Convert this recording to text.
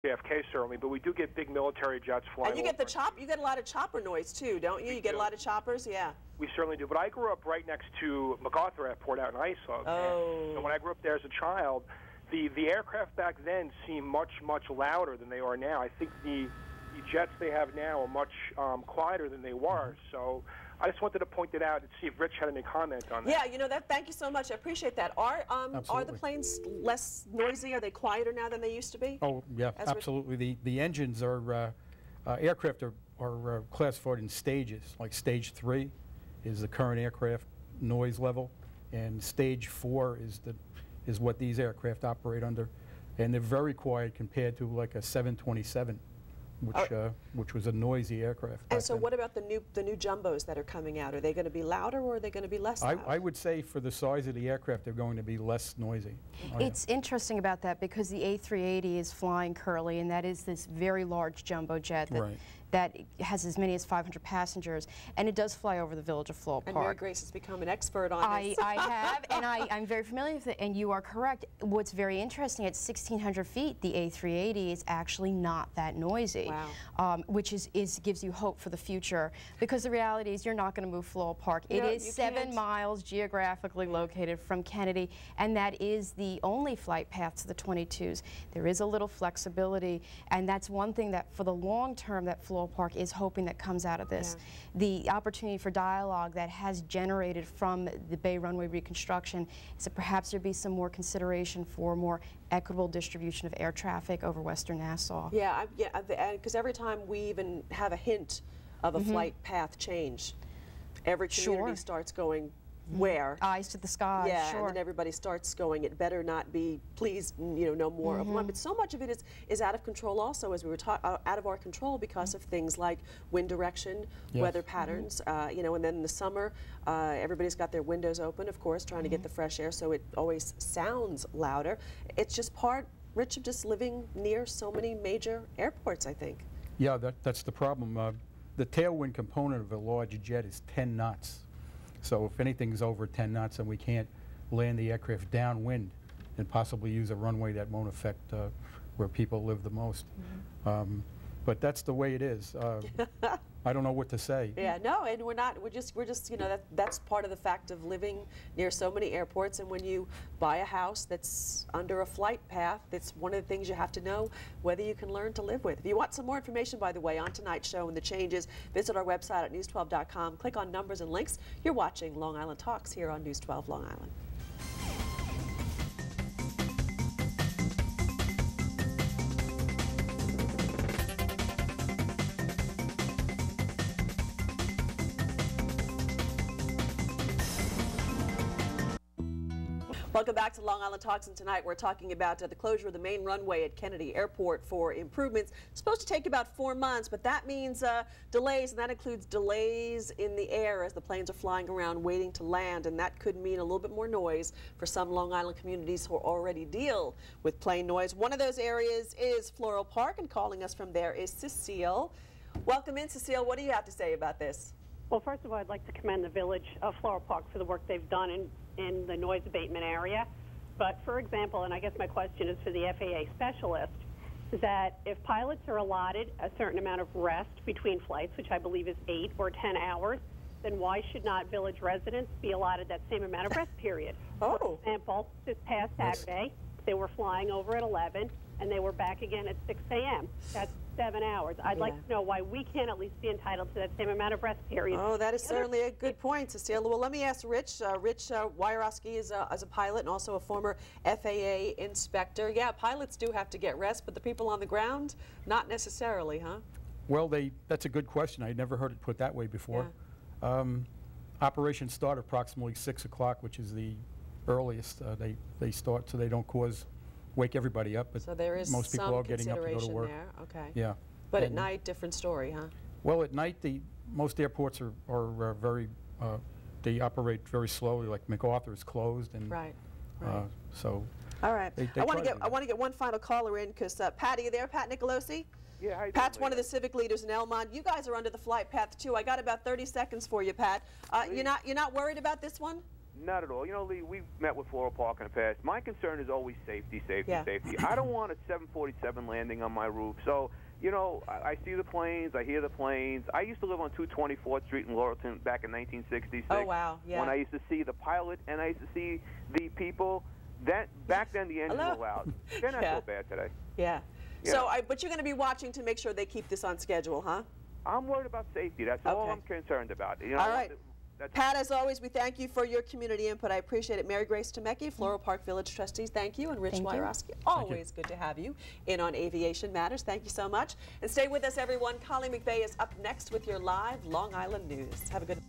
JFK certainly, but we do get big military jets flying. And you get you get a lot of chopper noise too, don't you? You get a lot of choppers, yeah. We certainly do. But I grew up right next to MacArthur Airport out in Iceland. Oh. And when I grew up there as a child, the aircraft back then seemed much louder than they are now. I think the jets they have now are much quieter than they were. So I just wanted to point it out and see if Rich had any comment on that. Yeah, you know that. Thank you so much. I appreciate that. Are the planes less noisy? Are they quieter now than they used to be? Oh yeah, absolutely. The engines are aircraft are classified in stages. Like stage 3 is the current aircraft noise level, and stage 4 is what these aircraft operate under, and they're very quiet compared to like a 727. Which was a noisy aircraft. And so what about the new jumbos that are coming out? Are they going to be louder or are they going to be less loud? I would say for the size of the aircraft, they're going to be less noisy. It's interesting about that because the A380 is flying currently, and that is this very large jumbo jet that that has as many as 500 passengers, and it does fly over the village of Floral Park. And Mary Grace has become an expert on this. I have, and I'm very familiar with it, and you are correct. What's very interesting, at 1,600 feet, the A380 is actually not that noisy. Wow. Which gives you hope for the future, because the reality is you're not going to move Floral Park. It is 7 miles geographically located from Kennedy, and that is the only flight path to the 22s. There is a little flexibility, and that's one thing that for the long term that Floral Park is hoping that comes out of this. Yeah. The opportunity for dialogue that has generated from the Bay Runway reconstruction is that perhaps there be some more consideration for more equitable distribution of air traffic over Western Nassau. Yeah, because every time we even have a hint of a flight path change, every community starts going, where? Eyes to the sky. Yeah, and then everybody starts going, it better not be, please, no more of one. But so much of it is out of control also, as we were out of our control because of things like wind direction, weather patterns, and then in the summer, everybody's got their windows open, of course, trying to get the fresh air, so it always sounds louder. It's just part, Rich, of just living near so many major airports, I think. Yeah, that's the problem. The tailwind component of a large jet is 10 knots. So if anything's over 10 knots and we can't land the aircraft downwind and possibly use a runway, that won't affect where people live the most. But that's the way it is. I don't know what to say. Yeah, no, and we're just that's part of the fact of living near so many airports. And when you buy a house that's under a flight path, it's one of the things you have to know whether you can learn to live with. If you want some more information, by the way, on tonight's show and the changes, visit our website at news12.com. Click on numbers and links. You're watching Long Island Talks here on News 12 Long Island. Welcome back to Long Island Talks, and tonight we're talking about the closure of the main runway at Kennedy Airport for improvements. It's supposed to take about 4 months, but that means delays, and that includes delays in the air as the planes are flying around waiting to land, and that could mean a little bit more noise for some Long Island communities who already deal with plane noise. One of those areas is Floral Park, and calling us from there is Cecile. Welcome in, Cecile. What do you have to say about this? Well, first of all, I'd like to commend the village of Floral Park for the work they've done in the noise abatement area. But for example, and I guess my question is for the FAA specialist, is that if pilots are allotted a certain amount of rest between flights, which I believe is 8 or 10 hours, then why should not village residents be allotted that same amount of rest period? For example, this past Saturday, they were flying over at 11, and they were back again at 6 a.m. That's 7 hours. I'd like to know why we can't at least be entitled to that same amount of rest period. Oh, that is certainly a good point, Cecile. Well, let me ask Rich. Rich Wyeroski is a pilot and also a former FAA inspector. Yeah, pilots do have to get rest, but the people on the ground, not necessarily, huh? Well, that's a good question. I never heard it put that way before. Yeah. Operations start approximately 6 o'clock, which is the earliest they start, so they don't wake everybody up, but so there is most people are getting up to go to work. There. Okay. Yeah. But at night, different story, huh? Well, at night, most airports are very, they operate very slowly. Like MacArthur is closed, and so. All right. I want to get one final caller in because Pat, are you there? Pat Nicolosi? Yeah. Hi, Pat's one of the civic leaders in Elmont. You guys are under the flight path too. I got about 30 seconds for you, Pat. You're not worried about this one? Not at all. You know, Lee, we've met with Floral Park in the past. My concern is always safety, safety, safety. I don't want a 747 landing on my roof. So, you know, I see the planes, I hear the planes. I used to live on 224th Street in Laurelton back in 1966. Oh, wow, yeah. When I used to see the pilot and I used to see the people. Back then the engines were loud. They're not so bad today. Yeah. So, but you're going to be watching to make sure they keep this on schedule, huh? I'm worried about safety. That's all I'm concerned about. You know, all right. Pat, as always, we thank you for your community input. I appreciate it. Mary Grace Temecki, Floral Park Village Trustees, thank you. And Rich Wyeroski, always good to have you in on Aviation Matters. Thank you so much. And stay with us, everyone. Colleen McVeigh is up next with your live Long Island news. Have a good